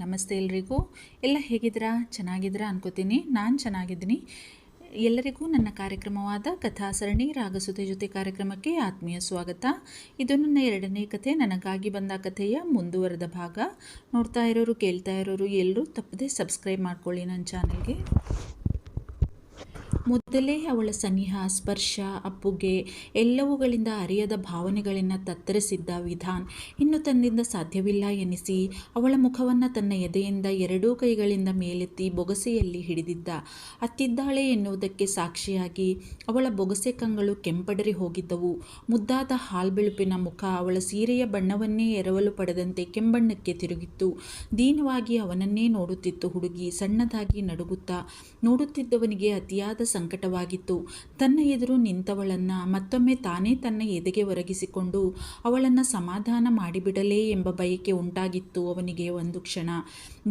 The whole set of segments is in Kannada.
ನಮಸ್ತೆ ಎಲ್ರಿಗೂ. ಎಲ್ಲ ಹೇಗಿದ್ದೀರಾ? ಚೆನ್ನಾಗಿದ್ದೀರಾ ಅನ್ಕೋತೀನಿ. ನಾನು ಚೆನ್ನಾಗಿದ್ದೀನಿ. ಎಲ್ಲರಿಗೂ ನನ್ನ ಕಾರ್ಯಕ್ರಮವಾದ ಕಥಾ ಸರಣಿ ರಾಗಸುತೆ ಜೊತೆ ಕಾರ್ಯಕ್ರಮಕ್ಕೆ ಆತ್ಮೀಯ ಸ್ವಾಗತ. ಇದು ನನ್ನ 2ನೇ ಕಥೆ, ನನಗಾಗಿ ಬಂದ ಕಥೆಯ ಮುಂದುವರೆದ ಭಾಗ. ನೋಡ್ತಾ ಇರೋರು, ಕೇಳ್ತಾ ಇರೋರು ಎಲ್ಲರೂ ತಪ್ಪದೆ ಸಬ್ಸ್ಕ್ರೈಬ್ ಮಾಡ್ಕೊಳ್ಳಿ ನನ್ನ ಚಾನಲ್ಗೆ. ಮೊದಲೇ ಅವಳ ಸನಿಹ, ಸ್ಪರ್ಶ, ಅಪ್ಪುಗೆ ಎಲ್ಲವುಗಳಿಂದ ಅರಿಯದ ಭಾವನೆಗಳನ್ನು ತತ್ತರಿಸಿದ್ದ ವಿಧಾನ್ ಇನ್ನು ತನ್ನಿಂದ ಸಾಧ್ಯವಿಲ್ಲ ಎನ್ನಿಸಿ ಅವಳ ಮುಖವನ್ನು ತನ್ನ ಎದೆಯಿಂದ 2 ಕೈಗಳಿಂದ ಮೇಲೆತ್ತಿ ಬೊಗಸೆಯಲ್ಲಿ ಹಿಡಿದಿದ್ದ. ಅತ್ತಿದ್ದಾಳೆ ಎನ್ನುವುದಕ್ಕೆ ಸಾಕ್ಷಿಯಾಗಿ ಅವಳ ಬೊಗಸೆ ಕಂಗಳು ಕೆಂಪಡರಿ ಹೋಗಿದ್ದವು. ಮುದ್ದಾದ ಹಾಲ್ಬಿಳುಪಿನ ಮುಖ ಅವಳ ಸೀರೆಯ ಬಣ್ಣವನ್ನೇ ಎರವಲು ಪಡೆದಂತೆ ಕೆಂಬಣ್ಣಕ್ಕೆ ತಿರುಗಿತ್ತು. ದೀನವಾಗಿ ಅವನನ್ನೇ ನೋಡುತ್ತಿತ್ತು ಹುಡುಗಿ, ಸಣ್ಣದಾಗಿ ನಡುಗುತ್ತಾ. ನೋಡುತ್ತಿದ್ದವನಿಗೆ ಅತಿಯಾದ ಸಂಕಟವಾಗಿತ್ತು. ತನ್ನ ಎದುರು ನಿಂತವಳನ್ನು ಮತ್ತೊಮ್ಮೆ ತಾನೇ ತನ್ನ ಎದೆಗೆ ಒರಗಿಸಿಕೊಂಡು ಅವಳನ್ನು ಸಮಾಧಾನ ಮಾಡಿಬಿಡಲೇ ಎಂಬ ಬಯಕೆ ಉಂಟಾಗಿತ್ತು ಅವನಿಗೆ. ಒಂದು ಕ್ಷಣ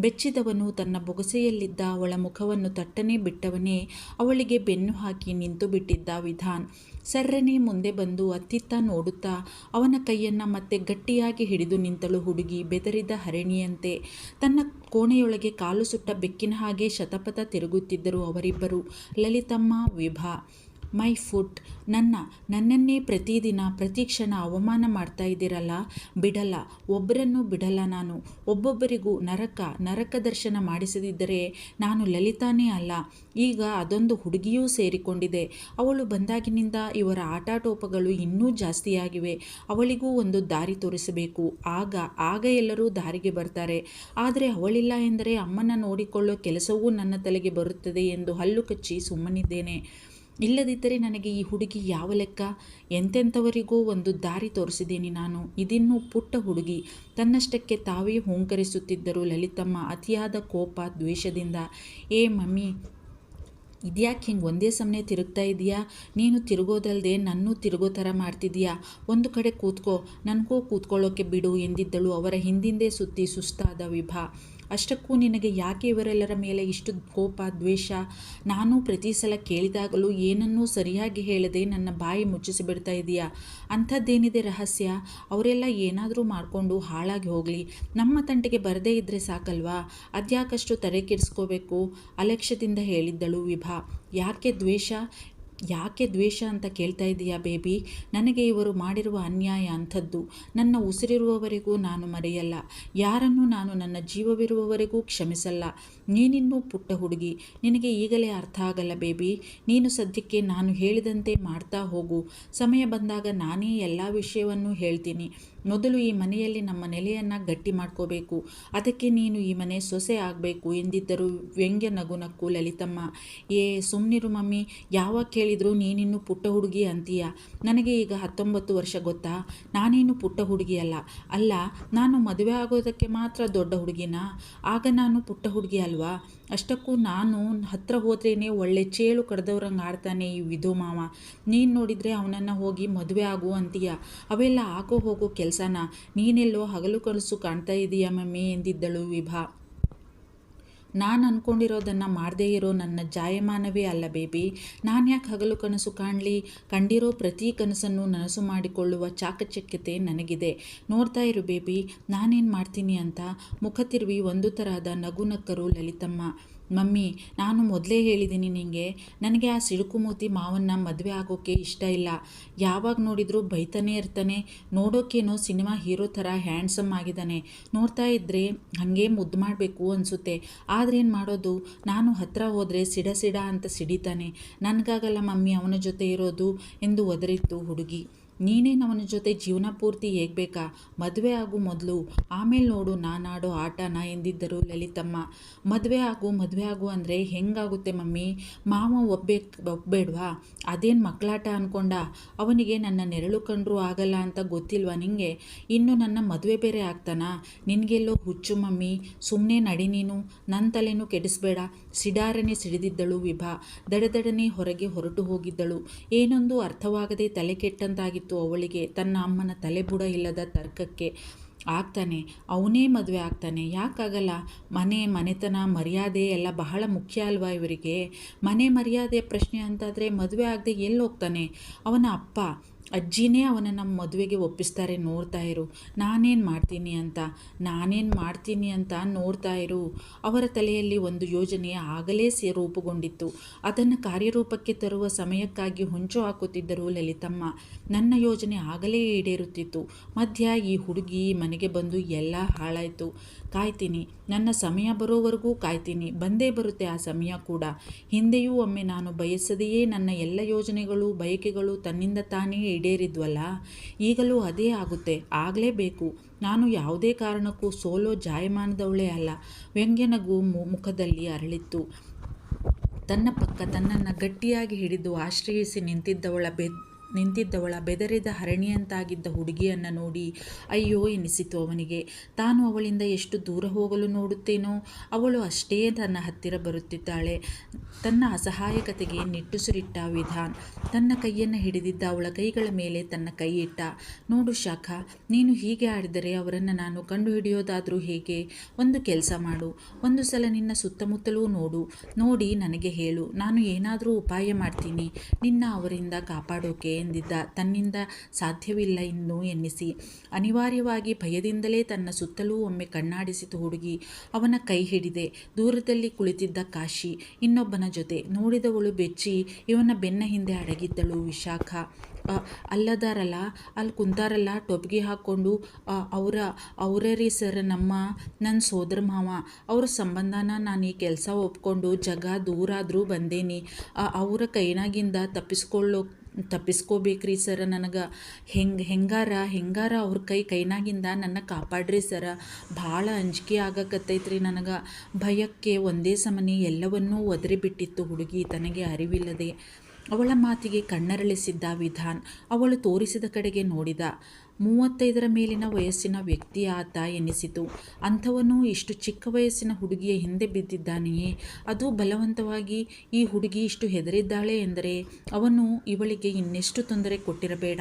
ಬೆಚ್ಚಿದವನು ತನ್ನ ಬೊಗಸೆಯಲ್ಲಿದ್ದ ಅವಳ ಮುಖವನ್ನು ತಟ್ಟನೆ ಬಿಟ್ಟವನೇ ಅವಳಿಗೆ ಬೆನ್ನು ಹಾಕಿ ನಿಂತು ಬಿಟ್ಟಿದ್ದ ವಿಧಾನ್ ಸರ್ರನೆ ಮುಂದೆ ಬಂದು ಅತ್ತಿತ್ತ ನೋಡುತ್ತಾ ಅವನ ಕೈಯನ್ನು ಮತ್ತೆ ಗಟ್ಟಿಯಾಗಿ ಹಿಡಿದು ನಿಂತಳು ಹುಡುಗಿ, ಬೆದರಿದ ಹರಿಣಿಯಂತೆ. ತನ್ನ ಕೋಣೆಯೊಳಗೆ ಕಾಲು ಸುಟ್ಟ ಬೆಕ್ಕಿನ ಹಾಗೆ ಶತಪಥ ತಿರುಗುತ್ತಿದ್ದರು ಅವರಿಬ್ಬರು. ಲಲಿತಮ್ಮ, ವಿಭಾ. ಮೈ ಫುಟ್, ನನ್ನನ್ನೇ ಪ್ರತಿದಿನ ಪ್ರತಿ ಕ್ಷಣ ಅವಮಾನ ಮಾಡ್ತಾ ಇದ್ದೀರಲ್ಲ, ಬಿಡಲ್ಲ, ಒಬ್ಬರನ್ನು ಬಿಡಲ್ಲ ನಾನು. ಒಬ್ಬೊಬ್ಬರಿಗೂ ನರಕ ದರ್ಶನ ಮಾಡಿಸದಿದ್ದರೆ ನಾನು ಲಲಿತಾನೇ ಅಲ್ಲ. ಈಗ ಅದೊಂದು ಹುಡುಗಿಯೂ ಸೇರಿಕೊಂಡಿದೆ. ಅವಳು ಬಂದಾಗಿನಿಂದ ಇವರ ಆಟಾಟೋಪಗಳು ಇನ್ನೂ ಜಾಸ್ತಿಯಾಗಿವೆ. ಅವಳಿಗೂ ಒಂದು ದಾರಿ ತೋರಿಸಬೇಕು. ಆಗ ಎಲ್ಲರೂ ದಾರಿಗೆ ಬರ್ತಾರೆ. ಆದರೆ ಅವಳಿಲ್ಲ ಎಂದರೆ ಅಮ್ಮನ ನೋಡಿಕೊಳ್ಳೋ ಕೆಲಸವೂ ನನ್ನ ತಲೆಗೆ ಬರುತ್ತದೆ ಎಂದು ಹಲ್ಲು ಕಚ್ಚಿ ಸುಮ್ಮನಿದ್ದೇನೆ. ಇಲ್ಲದಿದ್ದರೆ ನನಗೆ ಈ ಹುಡುಗಿ ಯಾವ ಲೆಕ್ಕ? ಎಂತೆಂಥವರಿಗೂ ಒಂದು ದಾರಿ ತೋರಿಸಿದ್ದೀನಿ ನಾನು. ಇದಿನ್ನೂ ಪುಟ್ಟ ಹುಡುಗಿ. ತನ್ನಷ್ಟಕ್ಕೆ ತಾವೇ ಹೂಂಕರಿಸುತ್ತಿದ್ದರು ಲಲಿತಮ್ಮ ಅತಿಯಾದ ಕೋಪ, ದ್ವೇಷದಿಂದ. ಏ ಮಮ್ಮಿ, ಇದ್ಯಾಕೆ ಹಿಂಗೆ ಒಂದೇ ಸಮನೆ ತಿರುಗ್ತಾ ಇದೆಯಾ? ನೀನು ತಿರುಗೋದಲ್ಲದೆ ನನ್ನೂ ತಿರುಗೋ ಥರ ಮಾಡ್ತಿದೀಯಾ? ಒಂದು ಕಡೆ ಕೂತ್ಕೋ, ನನಗೂ ಕೂತ್ಕೊಳ್ಳೋಕೆ ಬಿಡು ಎಂದಿದ್ದಳು ಅವರ ಹಿಂದಿಂದೆ ಸುತ್ತಿ ಸುಸ್ತಾದ ವಿಭಾ. ಅಷ್ಟಕ್ಕೂ ನಿನಗೆ ಯಾಕೆ ಇವರೆಲ್ಲರ ಮೇಲೆ ಇಷ್ಟು ಕೋಪ, ದ್ವೇಷ? ನಾನು ಪ್ರತಿ ಸಲ ಕೇಳಿದಾಗಲೂ ಏನನ್ನೂ ಸರಿಯಾಗಿ ಹೇಳದೆ ನನ್ನ ಬಾಯಿ ಮುಚ್ಚಿಸಿಬಿಡ್ತಾ ಇದೆಯಾ? ಅಂಥದ್ದೇನಿದೆ ರಹಸ್ಯ? ಅವರೆಲ್ಲ ಏನಾದರೂ ಮಾಡಿಕೊಂಡು ಹಾಳಾಗಿ ಹೋಗಲಿ, ನಮ್ಮ ತಂಟೆಗೆ ಬರದೇ ಇದ್ದರೆ ಸಾಕಲ್ವಾ? ಅದ್ಯಾಕಷ್ಟು ತಲೆ ಕೆಡಿಸ್ಕೋಬೇಕು? ಅಲಕ್ಷ್ಯದಿಂದ ಹೇಳಿದ್ದಳು ವಿಭಾ. ಯಾಕೆ ದ್ವೇಷ ಅಂತ ಕೇಳ್ತಾ ಇದೀಯಾ ಬೇಬಿ? ನನಗೆ ಇವರು ಮಾಡಿರುವ ಅನ್ಯಾಯ ಅಂಥದ್ದು. ನನ್ನ ಉಸಿರಿರುವವರೆಗೂ ನಾನು ಮರೆಯಲ್ಲ. ಯಾರನ್ನೂ ನಾನು ನನ್ನ ಜೀವವಿರುವವರೆಗೂ ಕ್ಷಮಿಸಲ್ಲ. ನೀನಿನ್ನೂ ಪುಟ್ಟ ಹುಡುಗಿ, ನಿನಗೆ ಈಗಲೇ ಅರ್ಥ ಆಗಲ್ಲ ಬೇಬಿ. ನೀನು ಸದ್ಯಕ್ಕೆ ನಾನು ಹೇಳಿದಂತೆ ಮಾಡ್ತಾ ಹೋಗು. ಸಮಯ ಬಂದಾಗ ನಾನೇ ಎಲ್ಲ ವಿಷಯವನ್ನು ಹೇಳ್ತೀನಿ. ಮೊದಲು ಈ ಮನೆಯಲ್ಲಿ ನಮ್ಮ ನೆಲೆಯನ್ನು ಗಟ್ಟಿ ಮಾಡ್ಕೋಬೇಕು. ಅದಕ್ಕೆ ನೀನು ಈ ಮನೆ ಸೊಸೆ ಆಗಬೇಕು ಎಂದಿದ್ದರು ವ್ಯಂಗ್ಯ ನಗುನಕ್ಕು ಲಲಿತಮ್ಮ. ಸುಮ್ಮನಿರು ಮಮ್ಮಿ, ಯಾವಾಗ ಕೇಳಿದ್ರು ನೀನಿನ್ನೂ ಪುಟ್ಟ ಹುಡುಗಿ ಅಂತೀಯ. ನನಗೆ ಈಗ 19 ವರ್ಷ ಗೊತ್ತಾ? ನಾನೇನು ಪುಟ್ಟ ಹುಡುಗಿ ಅಲ್ಲ, ನಾನು ಮದುವೆ ಆಗೋದಕ್ಕೆ ಮಾತ್ರ ದೊಡ್ಡ ಹುಡುಗಿನಾ? ಆಗ ನಾನು ಪುಟ್ಟ ಹುಡುಗಿ ಅಲ್ವಾ? ಅಷ್ಟಕ್ಕೂ ನಾನು ಹತ್ರ ಹೋದ್ರೇ ಒಳ್ಳೆ ಚೇಳು ಕಡ್ದವ್ರಂಗೆ ಆಡ್ತಾನೆ ಈ ವಿಧು ಮಾವ. ನೀನು ನೋಡಿದರೆ ಅವನನ್ನು ಹೋಗಿ ಮದುವೆ ಆಗು ಅಂತೀಯ. ಅವೆಲ್ಲ ಆಗೋ ಹೋಗೋ ಕೆಲಸನ? ನೀನೆಲ್ಲೋ ಹಗಲು ಕನಸು ಕಾಣ್ತಾ ಇದೀಯ ಮಮ್ಮಿ ಎಂದಿದ್ದಳು ವಿಭಾ. ನಾನು ಅಂದ್ಕೊಂಡಿರೋದನ್ನು ಮಾಡದೇ ಇರೋ ನನ್ನ ಜಾಯಮಾನವೇ ಅಲ್ಲ ಬೇಬಿ. ನಾನು ಯಾಕೆ ಹಗಲು ಕನಸು ಕಾಣಲಿ? ಕಂಡಿರೋ ಪ್ರತಿ ಕನಸನ್ನು ನನಸು ಮಾಡಿಕೊಳ್ಳುವ ಚಾಕಚಕ್ಯತೆ ನನಗಿದೆ. ನೋಡ್ತಾ ಇರು ಬೇಬಿ, ನಾನೇನು ಮಾಡ್ತೀನಿ ಅಂತ. ಮುಖ ತಿರುವಿ ಒಂದು ತರಹದ ನಗು ನಕ್ಕರು ಲಲಿತಮ್ಮ. ಮಮ್ಮಿ, ನಾನು ಮೊದಲೇ ಹೇಳಿದ್ದೀನಿ ನಿನಗೆ, ನನಗೆ ಆ ಸಿಡುಕುಮೂತಿ ಮಾವನ್ನ ಮದುವೆ ಆಗೋಕ್ಕೆ ಇಷ್ಟ ಇಲ್ಲ. ಯಾವಾಗ ನೋಡಿದರೂ ಬೈತಾನೇ ಇರ್ತಾನೆ. ನೋಡೋಕ್ಕೇನೋ ಸಿನಿಮಾ ಹೀರೋ ಥರ ಹ್ಯಾಂಡ್ಸಮ್ ಆಗಿದ್ದಾನೆ. ನೋಡ್ತಾ ಇದ್ದರೆ ಹಾಗೆ ಮುದ್ದು ಮಾಡಬೇಕು ಅನಿಸುತ್ತೆ. ಆದ್ರೇನು ಮಾಡೋದು? ನಾನು ಹತ್ರ ಹೋದರೆ ಸಿಡ ಅಂತ ಸಿಡಿತಾನೆ. ನನಗಾಗಲ್ಲ ಮಮ್ಮಿ ಅವನ ಜೊತೆ ಇರೋದು ಎಂದು ಒದರಿತ್ತು ಹುಡುಗಿ. ನೀನೇನು ಅವನ ಜೊತೆ ಜೀವನ ಪೂರ್ತಿ ಹೇಗಬೇಕಾ? ಮದುವೆ ಆಗು ಮೊದಲು, ಆಮೇಲೆ ನೋಡು ನಾನಾಡೋ ಆಟನ ಎಂದಿದ್ದರು ಲಲಿತಮ್ಮ. ಮದುವೆ ಆಗು ಅಂದರೆ ಹೆಂಗಾಗುತ್ತೆ ಮಮ್ಮಿ? ಮಾವ ಒಪ್ಪಬೇಡ್ವಾ? ಅದೇನು ಮಕ್ಕಳಾಟ ಅಂದ್ಕೊಂಡ? ಅವನಿಗೆ ನನ್ನ ನೆರಳು ಕಂಡ್ರೂ ಆಗಲ್ಲ ಅಂತ ಗೊತ್ತಿಲ್ವಾ ನಿನಗೆ? ಇನ್ನು ನನ್ನ ಮದುವೆ ಬೇರೆ ಆಗ್ತಾನಾ? ನಿನಗೆಲ್ಲೋ ಹುಚ್ಚು ಮಮ್ಮಿ, ಸುಮ್ಮನೆ ನಡಿ ನೀನು, ನನ್ನ ತಲೆನೂ ಕೆಡಿಸ್ಬೇಡ. ಸಿಡಾರನೆ ಸಿಡಿದಿದ್ದಳು ವಿಭಾ. ದಡದಡನೆ ಹೊರಗೆ ಹೊರಟು ಹೋಗಿದ್ದಳು. ಏನೊಂದು ಅರ್ಥವಾಗದೆ ತಲೆ ಕೆಟ್ಟಂತಾಗಿತ್ತು ಅವಳಿಗೆ ತನ್ನ ಅಮ್ಮನ ತಲೆಬುಡ ಇಲ್ಲದ ತರ್ಕಕ್ಕೆ. ಆಗ್ತಾನೆ, ಅವನೇ ಮದುವೆ ಆಗ್ತಾನೆ, ಯಾಕಾಗಲ್ಲ? ಮನೆತನ, ಮರ್ಯಾದೆ ಎಲ್ಲ ಬಹಳ ಮುಖ್ಯ ಅಲ್ವಾ ಇವರಿಗೆ? ಮನೆ ಮರ್ಯಾದೆ ಪ್ರಶ್ನೆ ಅಂತಾದರೆ ಮದುವೆ ಆಗದೆ ಎಲ್ಲಿ ಹೋಗ್ತಾನೆ? ಅವನ ಅಪ್ಪ ಅಜ್ಜಿನೇ ಅವನನ್ನು ಮದುವೆಗೆ ಒಪ್ಪಿಸ್ತಾರೆ, ನೋಡ್ತಾ ಇರು. ನಾನೇನು ಮಾಡ್ತೀನಿ ಅಂತ ನೋಡ್ತಾ ಇರು. ಅವರ ತಲೆಯಲ್ಲಿ ಒಂದು ಯೋಜನೆ ಆಗಲೇ ರೂಪುಗೊಂಡಿತ್ತು. ಅದನ್ನು ಕಾರ್ಯರೂಪಕ್ಕೆ ತರುವ ಸಮಯಕ್ಕಾಗಿ ಹೊಂಚು ಹಾಕುತ್ತಿದ್ದರು ಲಲಿತಮ್ಮ. ನನ್ನ ಯೋಜನೆ ಆಗಲೇ ಈಡೇರುತ್ತಿತ್ತು. ಮಧ್ಯ ಈ ಹುಡುಗಿ ಮನೆಗೆ ಬಂದು ಎಲ್ಲ ಹಾಳಾಯಿತು. ಕಾಯ್ತೀನಿ, ನನ್ನ ಸಮಯ ಬರೋವರೆಗೂ ಕಾಯ್ತೀನಿ. ಬಂದೇ ಬರುತ್ತೆ ಆ ಸಮಯ ಕೂಡ. ಹಿಂದೆಯೂ ಒಮ್ಮೆ ನಾನು ಬಯಸದೆಯೇ ನನ್ನ ಎಲ್ಲ ಯೋಜನೆಗಳು ಬಯಕೆಗಳು ತನ್ನಿಂದ ತಾನೇ ಈಡೇರಿದ್ವಲ್ಲ, ಈಗಲೂ ಅದೇ ಆಗುತ್ತೆ, ಆಗಲೇಬೇಕು. ನಾನು ಯಾವುದೇ ಕಾರಣಕ್ಕೂ ಸೋಲೋ ಜಾಯಮಾನದವಳೇ ಅಲ್ಲ. ವ್ಯಂಗ್ಯನಗು ಮುಖದಲ್ಲಿ ಅರಳಿತ್ತು. ತನ್ನ ಪಕ್ಕ ತನ್ನನ್ನು ಗಟ್ಟಿಯಾಗಿ ಹಿಡಿದು ಆಶ್ರಯಿಸಿ ನಿಂತಿದ್ದವಳ ಬೆದರಿದ ಹರಣಿಯಂತಾಗಿದ್ದ ಹುಡುಗಿಯನ್ನು ನೋಡಿ ಅಯ್ಯೋ ಎನಿಸಿತು ಅವನಿಗೆ. ತಾನು ಅವಳಿಂದ ಎಷ್ಟು ದೂರ ಹೋಗಲು ನೋಡುತ್ತೇನೋ ಅವಳು ಅಷ್ಟೇ ತನ್ನ ಹತ್ತಿರ ಬರುತ್ತಿದ್ದಾಳೆ. ತನ್ನ ಅಸಹಾಯಕತೆಗೆ ನಿಟ್ಟುಸಿರಿಟ್ಟ ವಿಧಾನ್ ತನ್ನ ಕೈಯನ್ನು ಹಿಡಿದಿದ್ದ ಅವಳ ಕೈಗಳ ಮೇಲೆ ತನ್ನ ಕೈ ಇಟ್ಟ. ನೋಡು ಶಾಖಾ, ನೀನು ಹೀಗೆ ಆಡಿದರೆ ಅವರನ್ನು ನಾನು ಕಂಡುಹಿಡಿಯೋದಾದರೂ ಹೇಗೆ? ಒಂದು ಕೆಲಸ ಮಾಡು, ಒಂದು ಸಲ ನಿನ್ನ ಸುತ್ತಮುತ್ತಲೂ ನೋಡಿ ನನಗೆ ಹೇಳು. ನಾನು ಏನಾದರೂ ಉಪಾಯ ಮಾಡ್ತೀನಿ ನಿನ್ನ ಅವರಿಂದ ಕಾಪಾಡೋಕೆ ಎಂದಿದ್ದ. ತನ್ನಿಂದ ಸಾಧ್ಯವಿಲ್ಲ ಇನ್ನು ಎನ್ನಿಸಿ ಅನಿವಾರ್ಯವಾಗಿ ಭಯದಿಂದಲೇ ತನ್ನ ಸುತ್ತಲೂ ಒಮ್ಮೆ ಕಣ್ಣಾಡಿಸಿತು ಹುಡುಗಿ. ಅವನ ಕೈ ಹಿಡಿದೆ. ದೂರದಲ್ಲಿ ಕುಳಿತಿದ್ದ ಕಾಶಿ ಇನ್ನೊಬ್ಬನ ಜೊತೆ ನೋಡಿದವಳು ಬೆಚ್ಚಿ ಇವನ ಬೆನ್ನ ಹಿಂದೆ ಅಡಗಿದ್ದಳು ವಿಶಾಖ. ಅಲ್ಲದಾರಲ್ಲ, ಅಲ್ಲಿ ಕುಂತಾರಲ್ಲ ಟೊಪ್ಗೆ ಹಾಕ್ಕೊಂಡು, ಅವರೇ ಸರ್, ನನ್ನ ಸೋದರ ಮಾವ. ಅವ್ರ ಸಂಬಂಧನ ನಾನು ಈ ಕೆಲಸ ಒಪ್ಕೊಂಡು ದೂರಾದರೂ ಬಂದೇನಿ. ಅವರ ಕೈನಾಗಿಂದ ತಪ್ಪಿಸ್ಕೋಬೇಕ್ರಿ ಸರ. ನನಗೆ ಹೆಂಗಾರ ಅವ್ರ ಕೈನಾಗಿಂದ ನನ್ನ ಕಾಪಾಡ್ರಿ ಸರ. ಭಾಳ ಅಂಜಿಕೆ ಆಗಕತ್ತೈತ್ರಿ ನನಗೆ. ಭಯಕ್ಕೆ ಒಂದೇ ಸಮನೆ ಎಲ್ಲವನ್ನೂ ಒದರಿಬಿಟ್ಟಿತ್ತು ಹುಡುಗಿ ತನಗೆ ಅರಿವಿಲ್ಲದೆ. ಅವಳ ಮಾತಿಗೆ ಕಣ್ಣರಳಿಸಿದ್ದ ವಿಧಾನ್ ಅವಳು ತೋರಿಸಿದ ಕಡೆಗೆ ನೋಡಿದ. 35ರ ಮೇಲಿನ ವಯಸ್ಸಿನ ವ್ಯಕ್ತಿ ಆತ ಎನ್ನಿಸಿತು. ಅಂಥವನು ಇಷ್ಟು ಚಿಕ್ಕ ವಯಸ್ಸಿನ ಹುಡುಗಿಯ ಹಿಂದೆ ಬಿದ್ದಿದ್ದಾನೆಯೇ? ಅದು ಬಲವಂತವಾಗಿ. ಈ ಹುಡುಗಿ ಇಷ್ಟು ಹೆದರಿದ್ದಾಳೆ ಎಂದರೆ ಅವನು ಇವಳಿಗೆ ಇನ್ನೆಷ್ಟು ತೊಂದರೆ ಕೊಟ್ಟಿರಬೇಡ.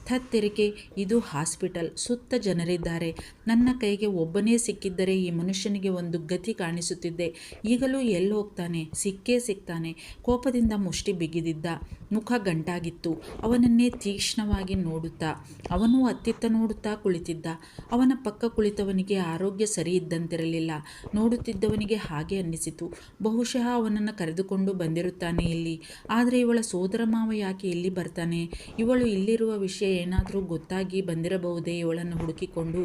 ಥತ್ತೆರಿಕೆ, ಇದು ಹಾಸ್ಪಿಟಲ್, ಸುತ್ತ ಜನರಿದ್ದಾರೆ. ನನ್ನ ಕೈಗೆ ಒಬ್ಬನೇ ಸಿಕ್ಕಿದ್ದರೆ ಈ ಮನುಷ್ಯನಿಗೆ ಒಂದು ಗತಿ ಕಾಣಿಸುತ್ತಿದ್ದೆ. ಈಗಲೂ ಎಲ್ಲಿ ಹೋಗ್ತಾನೆ? ಸಿಗ್ತಾನೆ. ಕೋಪದಿಂದ ಮುಷ್ಟಿ ಬಿಗಿದಿದ್ದ. ಮುಖ ಗಂಟಾಗಿತ್ತು. ಅವನನ್ನೇ ತೀಕ್ಷ್ಣವಾಗಿ ನೋಡುತ್ತಾ ಅವನು ಅತ್ತಿತ್ತ ನೋಡುತ್ತಾ ಕುಳಿತಿದ್ದ. ಅವನ ಪಕ್ಕ ಕುಳಿತವನಿಗೆ ಆರೋಗ್ಯ ಸರಿ ಇದ್ದಂತಿರಲಿಲ್ಲ. ನೋಡುತ್ತಿದ್ದವನಿಗೆ ಹಾಗೆ ಅನ್ನಿಸಿತು, ಬಹುಶಃ ಅವನನ್ನು ಕರೆದುಕೊಂಡು ಬಂದಿರುತ್ತಾನೆ ಇಲ್ಲಿ. ಆದರೆ ಇವಳ ಸೋದರ ಮಾವ ಯಾಕೆ ಇಲ್ಲಿ ಬರ್ತಾನೆ? ಇವಳು ಇಲ್ಲಿರುವ ವಿಷಯ ಏನಾದರೂ ಗೊತ್ತಾಗಿ ಬಂದಿರಬಹುದೇ ಇವಳನ್ನು ಹುಡುಕಿಕೊಂಡು?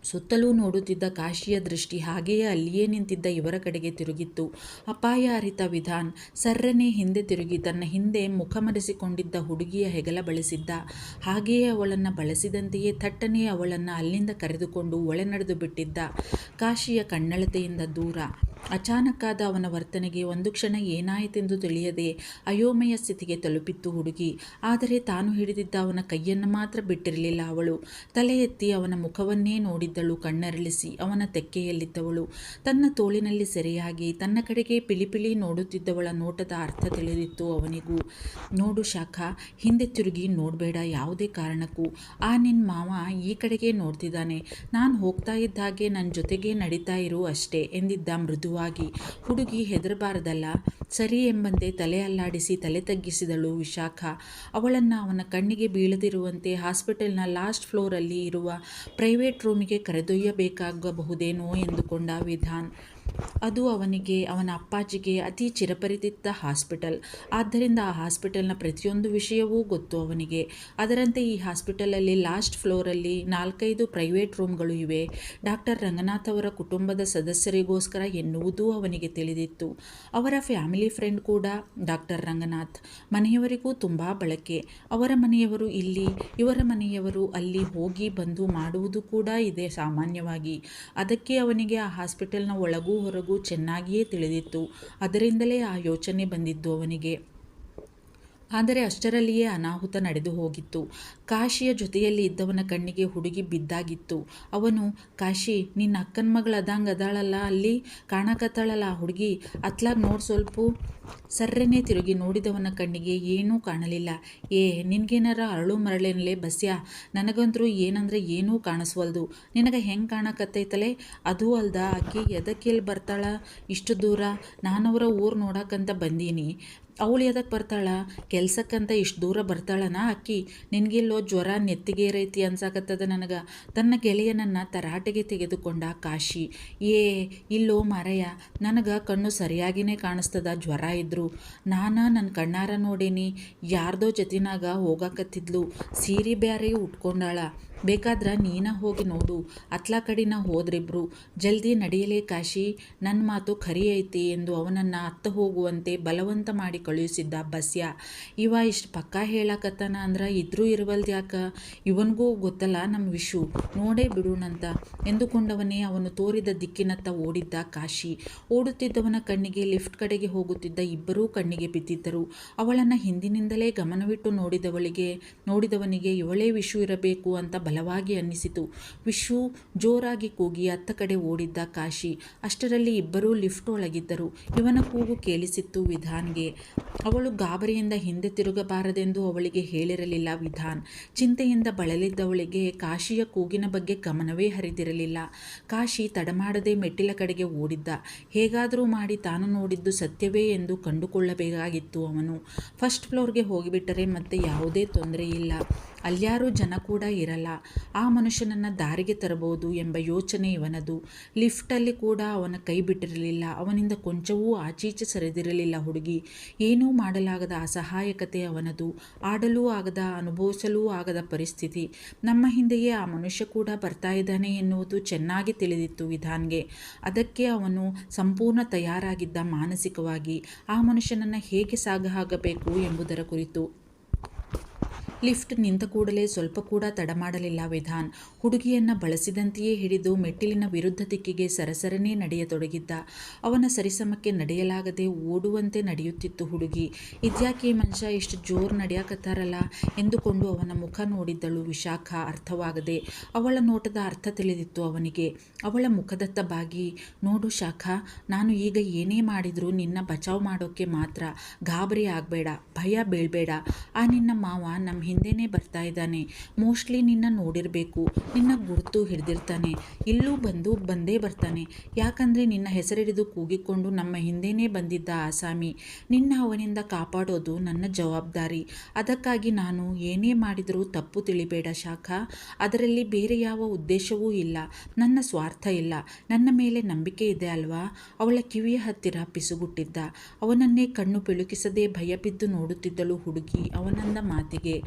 ಸುತ್ತಲೂ ನೋಡುತ್ತಿದ್ದ ಕಾಶಿಯ ದೃಷ್ಟಿ ಹಾಗೆಯೇ ಅಲ್ಲಿಯೇ ನಿಂತಿದ್ದ ಇವರ ಕಡೆಗೆ ತಿರುಗಿತ್ತು. ಅಪಾಯ ಅರಿತ ವಿಧಾನ್ ಸರ್ರನೆ ಹಿಂದೆ ತಿರುಗಿ ತನ್ನ ಹಿಂದೆ ಮುಖ ಮರೆಸಿಕೊಂಡಿದ್ದ ಹುಡುಗಿಯ ಹೆಗಲ ಬಳಸಿದ್ದ. ಹಾಗೆಯೇ ಅವಳನ್ನು ಬಳಸಿದಂತೆಯೇ ಥಟ್ಟನೆ ಅವಳನ್ನು ಅಲ್ಲಿಂದ ಕರೆದುಕೊಂಡು ಒಳೆ ನಡೆದು ಬಿಟ್ಟಿದ್ದ. ಕಾಶಿಯ ಕಣ್ಣಳತೆಯಿಂದ ದೂರ. ಅಚಾನಕ್ಕಾದ ಅವನ ವರ್ತನೆಗೆ ಒಂದು ಕ್ಷಣ ಏನಾಯಿತೆಂದು ತಿಳಿಯದೆ ಅಯೋಮಯ ಸ್ಥಿತಿಗೆ ತಲುಪಿತ್ತು ಹುಡುಗಿ. ಆದರೆ ತಾನು ಹಿಡಿದಿದ್ದ ಅವನ ಕೈಯನ್ನು ಮಾತ್ರ ಬಿಟ್ಟಿರಲಿಲ್ಲ ಅವಳು. ತಲೆ ಎತ್ತಿ ಅವನ ಮುಖವನ್ನೇ ನೋಡಿದ್ದಳು ಕಣ್ಣರಳಿಸಿ. ಅವನ ತೆಕ್ಕೆಯಲ್ಲಿದ್ದವಳು ತನ್ನ ತೋಳಿನಲ್ಲಿ ಸೆರೆಯಾಗಿ ತನ್ನ ಕಡೆಗೆ ಪಿಳಿಪಿಳಿ ನೋಡುತ್ತಿದ್ದವಳ ನೋಟದ ಅರ್ಥ ತಿಳಿದಿತ್ತು ಅವನಿಗೂ. ನೋಡು ಶಾಖಾ, ಹಿಂದೆ ತಿರುಗಿ ನೋಡಬೇಡ ಯಾವುದೇ ಕಾರಣಕ್ಕೂ. ನಿನ್ನ ಮಾವ ಈ ಕಡೆಗೆ ನೋಡ್ತಿದ್ದಾನೆ. ನಾನು ಹೋಗ್ತಾ ಇದ್ದ ಹಾಗೆ ನನ್ನ ಜೊತೆಗೇ ನಡೀತಾ ಇರು ಅಷ್ಟೇ ಎಂದಿದ್ದ ಮೃದುವಾಗಿ. ಹುಡುಗಿ ಹೆದರಬಾರದಲ್ಲ? ಸರಿ ಎಂಬಂತೆ ತಲೆ ಅಲ್ಲಾಡಿಸಿ ತಲೆ ತಗ್ಗಿಸಿದಳು ವಿಶಾಖ. ಅವಳನ್ನು ಅವನ ಕಣ್ಣಿಗೆ ಬೀಳದಿರುವಂತೆ ಹಾಸ್ಪಿಟಲ್ನ ಲಾಸ್ಟ್ ಫ್ಲೋರಲ್ಲಿ ಇರುವ ಪ್ರೈವೇಟ್ ರೂಮಿಗೆ ಕರೆದೊಯ್ಯಬೇಕಾಗಬಹುದೇನೋ ಎಂದುಕೊಂಡ ವಿಧಾನ್. ಅದು ಅವನ ಅಪ್ಪಾಜಿಗೆ ಅತಿ ಚಿರಪರಿಚಿತ ಹಾಸ್ಪಿಟಲ್. ಆದ್ದರಿಂದ ಆ ಹಾಸ್ಪಿಟಲ್ನ ಪ್ರತಿಯೊಂದು ವಿಷಯವೂ ಗೊತ್ತು ಅವನಿಗೆ. ಅದರಂತೆ ಈ ಹಾಸ್ಪಿಟಲಲ್ಲಿ ಲಾಸ್ಟ್ ಫ್ಲೋರಲ್ಲಿ 4-5 ಪ್ರೈವೇಟ್ ರೂಮ್ಗಳು ಇವೆ. ಡಾಕ್ಟರ್ ರಂಗನಾಥ್ ಅವರ ಕುಟುಂಬದ ಸದಸ್ಯರಿಗೋಸ್ಕರ ಎನ್ನುವುದೂ ಅವನಿಗೆ ತಿಳಿದಿತ್ತು. ಅವರ ಫ್ಯಾಮಿಲಿ ಫ್ರೆಂಡ್ ಕೂಡ ಡಾಕ್ಟರ್ ರಂಗನಾಥ್. ಮನೆಯವರಿಗೂ ತುಂಬ ಬಳಕೆ. ಅವರ ಮನೆಯವರು ಇಲ್ಲಿ, ಇವರ ಮನೆಯವರು ಅಲ್ಲಿ ಹೋಗಿ ಬಂದು ಮಾಡುವುದು ಕೂಡ ಇದೆ ಸಾಮಾನ್ಯವಾಗಿ. ಅದಕ್ಕೆ ಅವನಿಗೆ ಆ ಹಾಸ್ಪಿಟಲ್ನ ಒಳಗೂ ಹೊರಗೂ ಚೆನ್ನಾಗಿಯೇ ತಿಳಿದಿತ್ತು. ಅದರಿಂದಲೇ ಆ ಯೋಚನೆ ಬಂದಿದ್ದು ಅವನಿಗೆ. ಆದರೆ ಅಷ್ಟರಲ್ಲಿಯೇ ಅನಾಹುತ ನಡೆದು ಹೋಗಿತ್ತು. ಕಾಶಿಯ ಜೊತೆಯಲ್ಲಿ ಇದ್ದವನ ಕಣ್ಣಿಗೆ ಹುಡುಗಿ ಬಿದ್ದಾಗಿತ್ತು. ಅವನು, ಕಾಶಿ, ನಿನ್ನ ಅಕ್ಕನ ಮಗಳು ಅದಾಳಲ್ಲ, ಅಲ್ಲಿ ಕಾಣಕತ್ತಾಳಲ್ಲ ಆ ಹುಡುಗಿ, ಅತ್ಲಾಗ ನೋಡು ಸ್ವಲ್ಪ. ಸರ್ರನೆ ತಿರುಗಿ ನೋಡಿದವನ ಕಣ್ಣಿಗೆ ಏನೂ ಕಾಣಲಿಲ್ಲ. ನಿನಗೇನಾರ ಅರಳು ಮರಳೇನಲೇ ಬಸ್ಯಾ? ನನಗಂತರೂ ಏನಂದ್ರೆ ಏನೂ ಕಾಣಿಸ್ವಲ್ದು. ನಿನಗೆ ಹೆಂಗೆ ಕಾಣಕತ್ತೈತಲೇ? ಅದೂ ಅಲ್ದ, ಆಕಿ ಎದಕ್ಕೆಲ್ಲಿ ಬರ್ತಾಳ ಇಷ್ಟು ದೂರ? ನಾನವರ ಊರು ನೋಡಕ್ಕಂತ ಬಂದೀನಿ. ಅವಳು ಎದಕ್ಕೆ ಬರ್ತಾಳ? ಕೆಲ್ಸಕ್ಕಂತ ಇಷ್ಟು ದೂರ ಬರ್ತಾಳನ ಅಕ್ಕಿ? ನಿನಗಿಲ್ಲೋ ಜ್ವರ ನೆತ್ತಿಗೇರೈತಿ ಅನ್ಸಾಕತ್ತದ ನನಗೆ. ತನ್ನ ಗೆಳೆಯನನ್ನು ತರಾಟೆಗೆ ತೆಗೆದುಕೊಂಡ ಕಾಶಿ. ಇಲ್ಲೋ ಮಾರಯ್ಯ, ನನಗೆ ಕಣ್ಣು ಸರಿಯಾಗಿಯೇ ಕಾಣಿಸ್ತದ. ಜ್ವರ ಇದ್ರು ನಾನು ನನ್ನ ಕಣ್ಣಾರ ನೋಡೀನಿ. ಯಾರ್ದೋ ಜೊತಿನಾಗ ಹೋಗಾಕತ್ತಿದ್ಲು, ಸೀರೆ ಬ್ಯಾರೆ ಉಟ್ಕೊಂಡಾಳ. ಬೇಕಾದ್ರೆ ನೀನ ಹೋಗಿ ನೋಡು. ಅತ್ಲಾ ಕಡಿನ ಹೋದ್ರಿಬ್ರು. ಜಲ್ದಿ ನಡೆಯಲೇ ಕಾಶಿ, ನನ್ನ ಮಾತು ಖರಿ ಐತಿ ಎಂದು ಅವನನ್ನು ಅತ್ತ ಹೋಗುವಂತೆ ಬಲವಂತ ಮಾಡಿ ಕಳುಹಿಸಿದ್ದ ಬಸ್ಯ. ಇವ ಇಷ್ಟು ಪಕ್ಕ ಹೇಳಕತ್ತಾನ ಅಂದ್ರೆ ಇದ್ರೂ ಇರುವಲ್ದ್ಯಾಕ? ಇವನಿಗೂ ಗೊತ್ತಲ್ಲ ನಮ್ಮ ವಿಷು, ನೋಡೇ ಬಿಡೋಣಂತ ಎಂದುಕೊಂಡವನೇ ಅವನು ತೋರಿದ ದಿಕ್ಕಿನತ್ತ ಓಡಿದ್ದ ಕಾಶಿ. ಓಡುತ್ತಿದ್ದವನ ಕಣ್ಣಿಗೆ ಲಿಫ್ಟ್ ಕಡೆಗೆ ಹೋಗುತ್ತಿದ್ದ ಇಬ್ಬರೂ ಕಣ್ಣಿಗೆ ಬಿದ್ದಿದ್ದರು. ಅವಳನ್ನು ಹಿಂದಿನಿಂದಲೇ ಗಮನವಿಟ್ಟು ನೋಡಿದವನಿಗೆ ಇವಳೇ ವಿಷು ಇರಬೇಕು ಅಂತ ಬಲವಾಗಿ ಅನ್ನಿಸಿತು. ವಿಷು ಜೋರಾಗಿ ಕೂಗಿ ಅತ್ತ ಕಡೆ ಓಡಿದ್ದ ಕಾಶಿ. ಅಷ್ಟರಲ್ಲಿ ಇಬ್ಬರೂ ಲಿಫ್ಟ್ ಒಳಗಿದ್ದರು. ಇವನ ಕೂಗು ಕೇಳಿಸಿತ್ತು ವಿಧಾನ್ಗೆ. ಅವಳು ಗಾಬರಿಯಿಂದ ಹಿಂದೆ ತಿರುಗಬಾರದೆಂದು ಅವಳಿಗೆ ಹೇಳಿರಲಿಲ್ಲ ವಿಧಾನ್. ಚಿಂತೆಯಿಂದ ಬಳಲಿದ್ದವಳಿಗೆ ಕಾಶಿಯ ಕೂಗಿನ ಬಗ್ಗೆ ಗಮನವೇ ಹರಿದಿರಲಿಲ್ಲ. ಕಾಶಿ ತಡಮಾಡದೆ ಮೆಟ್ಟಿಲ ಕಡೆಗೆ ಓಡಿದ್ದ. ಹೇಗಾದರೂ ಮಾಡಿ ತಾನು ನೋಡಿದ್ದು ಸತ್ಯವೇ ಎಂದು ಕಂಡುಕೊಳ್ಳಬೇಕಾಗಿತ್ತು ಅವನು. ಫಸ್ಟ್ ಫ್ಲೋರ್ಗೆ ಹೋಗಿಬಿಟ್ಟರೆ ಮತ್ತೆ ಯಾವುದೇ ತೊಂದರೆ ಇಲ್ಲ, ಅಲ್ಯಾರೂ ಜನ ಕೂಡ ಇರಲ್ಲ. ಆ ಮನುಷ್ಯನನ್ನು ದಾರಿಗೆ ತರಬಹುದು ಎಂಬ ಯೋಚನೆ ಇವನದು. ಲಿಫ್ಟಲ್ಲಿ ಕೂಡ ಅವನ ಕೈ ಬಿಟ್ಟಿರಲಿಲ್ಲ. ಅವನಿಂದ ಕೊಂಚವೂ ಆಚೀಚೆ ಸರಿದಿರಲಿಲ್ಲ ಹುಡುಗಿ. ಏನೂ ಮಾಡಲಾಗದ ಅಸಹಾಯಕತೆ ಅವನದು. ಆಡಲೂ ಆಗದ, ಅನುಭವಿಸಲೂ ಆಗದ ಪರಿಸ್ಥಿತಿ. ನಮ್ಮ ಹಿಂದೆಯೇ ಆ ಮನುಷ್ಯ ಕೂಡ ಬರ್ತಾ ಇದ್ದಾನೆ ಎನ್ನುವುದು ಚೆನ್ನಾಗಿ ತಿಳಿದಿತ್ತು ವಿಧಾನ್ಗೆ. ಅದಕ್ಕೆ ಅವನು ಸಂಪೂರ್ಣ ತಯಾರಾಗಿದ್ದ ಮಾನಸಿಕವಾಗಿ, ಆ ಮನುಷ್ಯನನ್ನು ಹೇಗೆ ಸಾಗಹಾಕಬೇಕು ಎಂಬುದರ ಕುರಿತು. ಲಿಫ್ಟ್ ನಿಂತ ಕೂಡಲೇ ಸ್ವಲ್ಪ ಕೂಡ ತಡ ಮಾಡಲಿಲ್ಲ ವಿಧಾನ್. ಹುಡುಗಿಯನ್ನು ಬಳಸಿದಂತೆಯೇ ಹಿಡಿದು ಮೆಟ್ಟಿಲಿನ ವಿರುದ್ಧ ದಿಕ್ಕಿಗೆ ಸರಸರನೇ ನಡೆಯತೊಡಗಿದ್ದ. ಅವನ ಸರಿಸಮಕ್ಕೆ ನಡೆಯಲಾಗದೆ ಓಡುವಂತೆ ನಡೆಯುತ್ತಿತ್ತು ಹುಡುಗಿ. ಇದ್ಯಾಕೆ ಈ ಮನುಷ್ಯ ಇಷ್ಟು ಜೋರು ನಡೆಯಕತ್ತಾರಲ್ಲ ಎಂದುಕೊಂಡು ಅವನ ಮುಖ ನೋಡಿದ್ದಳು ವಿಶಾಖ. ಅರ್ಥವಾಗದೆ. ಅವಳ ನೋಟದ ಅರ್ಥ ತಿಳಿದಿತ್ತು ಅವನಿಗೆ. ಅವಳ ಮುಖದತ್ತ ಬಾಗಿ, ನೋಡು ಶಾಖ, ನಾನು ಈಗ ಏನೇ ಮಾಡಿದರೂ ನಿನ್ನ ಬಚಾವ್ ಮಾಡೋಕ್ಕೆ ಮಾತ್ರ. ಗಾಬರಿ ಆಗಬೇಡ, ಭಯ ಬೀಳಬೇಡ. ಆ ನಿನ್ನ ಮಾವ ನಮ್ಮ ಹಿಂದೆನೇ ಬರ್ತಾ ಇದ್ದಾನೆ. ಮೋಸ್ಟ್ಲಿ ನಿನ್ನ ನೋಡಿರಬೇಕು, ನಿನ್ನ ಗುರುತು ಹಿಡಿದಿರ್ತಾನೆ. ಇಲ್ಲೂ ಬಂದೇ ಬರ್ತಾನೆ. ಯಾಕಂದರೆ ನಿನ್ನ ಹೆಸರಿಡಿದು ಕೂಗಿಕೊಂಡು ನಮ್ಮ ಹಿಂದೆನೇ ಬಂದಿದ್ದ ಆಸಾಮಿ. ನಿನ್ನ ಅವನಿಂದ ಕಾಪಾಡೋದು ನನ್ನ ಜವಾಬ್ದಾರಿ. ಅದಕ್ಕಾಗಿ ನಾನು ಏನೇ ಮಾಡಿದರೂ ತಪ್ಪು ತಿಳಿಬೇಡ ಶಾಖ. ಅದರಲ್ಲಿ ಬೇರೆ ಯಾವ ಉದ್ದೇಶವೂ ಇಲ್ಲ, ನನ್ನ ಸ್ವಾರ್ಥ ಇಲ್ಲ. ನನ್ನ ಮೇಲೆ ನಂಬಿಕೆ ಇದೆ ಅಲ್ವಾ? ಅವಳ ಕಿವಿಯ ಹತ್ತಿರ ಪಿಸುಗುಟ್ಟಿದ್ದ. ಅವನನ್ನೇ ಕಣ್ಣು ಪಿಳುಕಿಸದೆ ಭಯಬಿದ್ದು ನೋಡುತ್ತಿದ್ದಳು ಹುಡುಗಿ ಅವನಂದ ಮಾತಿಗೆ.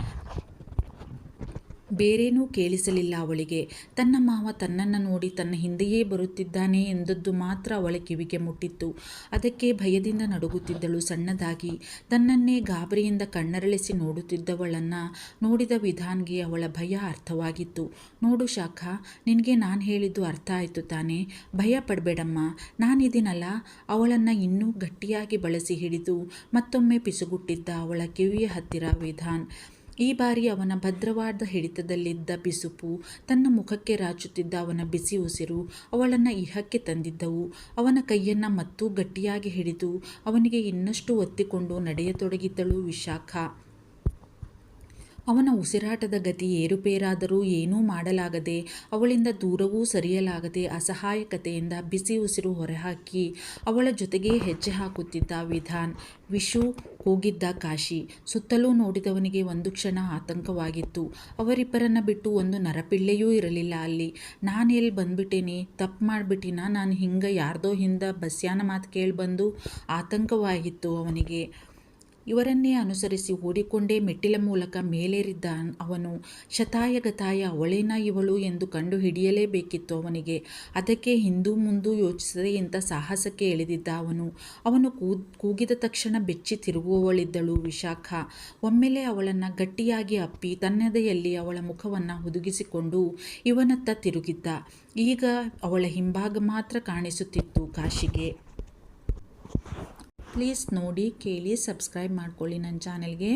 ಬೇರೇನೂ ಕೇಳಿಸಲಿಲ್ಲ ಅವಳಿಗೆ. ತನ್ನ ಮಾವ ತನ್ನನ್ನು ನೋಡಿ ತನ್ನ ಹಿಂದೆಯೇ ಬರುತ್ತಿದ್ದಾನೆ ಎಂದದ್ದು ಮಾತ್ರ ಅವಳ ಕಿವಿಗೆ ಮುಟ್ಟಿತ್ತು. ಅದಕ್ಕೆ ಭಯದಿಂದ ನಡುಗುತ್ತಿದ್ದಳು ಸಣ್ಣದಾಗಿ. ತನ್ನನ್ನೇ ಗಾಬರಿಯಿಂದ ಕಣ್ಣರಳಿಸಿ ನೋಡುತ್ತಿದ್ದವಳನ್ನು ನೋಡಿದ ವಿಧಾನ್ಗೆ ಅವಳ ಭಯ ಅರ್ಥವಾಗಿತ್ತು. ನೋಡು ಶಾಖ, ನಿನಗೆ ನಾನು ಹೇಳಿದ್ದು ಅರ್ಥ ಆಯಿತು ತಾನೇ? ಭಯ ಪಡಬೇಡಮ್ಮ, ನಾನಿದ್ದೀನಲ್ಲ. ಅವಳನ್ನು ಇನ್ನೂ ಗಟ್ಟಿಯಾಗಿ ಬಳಸಿ ಹಿಡಿದು ಮತ್ತೊಮ್ಮೆ ಪಿಸುಗುಟ್ಟಿದ್ದ ಅವಳ ಕಿವಿಯ ಹತ್ತಿರ ವಿಧಾನ್. ಈ ಬಾರಿ ಅವನ ಭದ್ರವಾದ ಹಿಡಿತದಲ್ಲಿದ್ದ ಬಿಸುಪು, ತನ್ನ ಮುಖಕ್ಕೆ ರಾಚುತ್ತಿದ್ದ ಅವನ ಬಿಸಿ ಉಸಿರು ಅವಳನ್ನು ಇಹಕ್ಕೆ ತಂದಿದ್ದವು. ಅವನ ಕೈಯನ್ನು ಮತ್ತೂ ಗಟ್ಟಿಯಾಗಿ ಹಿಡಿದು ಅವನಿಗೆ ಇನ್ನಷ್ಟು ಒತ್ತಿಕೊಂಡು ನಡೆಯತೊಡಗಿದ್ದಳು ವಿಶಾಖ. ಅವನ ಉಸಿರಾಟದ ಗತಿ ಏರುಪೇರಾದರೂ ಏನೂ ಮಾಡಲಾಗದೆ, ಅವಳಿಂದ ದೂರವೂ ಸರಿಯಲಾಗದೆ ಅಸಹಾಯಕತೆಯಿಂದ ಬಿಸಿ ಉಸಿರು ಹೊರಹಾಕಿ ಅವಳ ಜೊತೆಗೇ ಹೆಜ್ಜೆ ಹಾಕುತ್ತಿದ್ದ ವಿಧಾನ್. ವಿಷು, ಕೂಗಿದ್ದ ಕಾಶಿ. ಸುತ್ತಲೂ ನೋಡಿದವನಿಗೆ ಒಂದು ಕ್ಷಣ ಆತಂಕವಾಗಿತ್ತು. ಅವರಿಬ್ಬರನ್ನ ಬಿಟ್ಟು ಒಂದು ನರಪಿಳ್ಳೆಯೂ ಇರಲಿಲ್ಲ ಅಲ್ಲಿ. ನಾನು ಎಲ್ಲಿ ಬಂದ್ಬಿಟ್ಟೇನಿ? ತಪ್ಪು ಮಾಡಿಬಿಟ್ಟಿನ ನಾನು? ಹಿಂಗೆ ಯಾರ್ದೋ ಹಿಂದೆ ಬಸ್ಯಾನ ಮಾತು ಕೇಳಿ ಬಂದು ಆತಂಕವಾಗಿತ್ತು ಅವನಿಗೆ. ಇವರನ್ನೇ ಅನುಸರಿಸಿ ಓಡಿಕೊಂಡೇ ಮೆಟ್ಟಿಲ ಮೂಲಕ ಮೇಲೇರಿದ್ದ ಅವನು. ಶತಾಯಗತಾಯ ಅವಳೇನ ಇವಳು ಎಂದು ಕಂಡು ಹಿಡಿಯಲೇಬೇಕಿತ್ತು ಅವನಿಗೆ. ಅದಕ್ಕೆ ಹಿಂದೂ ಮುಂದೂ ಯೋಚಿಸದೆ ಇಂಥ ಸಾಹಸಕ್ಕೆ ಇಳಿದಿದ್ದ ಅವನು ಕೂಗಿದ ತಕ್ಷಣ ಬೆಚ್ಚಿ ತಿರುಗುವವಳಿದ್ದಳು ವಿಶಾಖ. ಒಮ್ಮೆಲೆ ಅವಳನ್ನು ಗಟ್ಟಿಯಾಗಿ ಅಪ್ಪಿ ತನ್ನದೆಯಲ್ಲಿ ಅವಳ ಮುಖವನ್ನು ಹುದುಗಿಸಿಕೊಂಡು ಇವನತ್ತ ತಿರುಗಿದ್ದ. ಈಗ ಅವಳ ಹಿಂಭಾಗ ಮಾತ್ರ ಕಾಣಿಸುತ್ತಿತ್ತು ಕಾಶಿಗೆ. ಪ್ಲೀಸ್ ನೋಡಿ, ಕೇಳಿ, ಸಬ್ಸ್ಕ್ರೈಬ್ ಮಾಡ್ಕೊಳ್ಳಿ ನನ್ನ ಚಾನೆಲ್ಗೆ.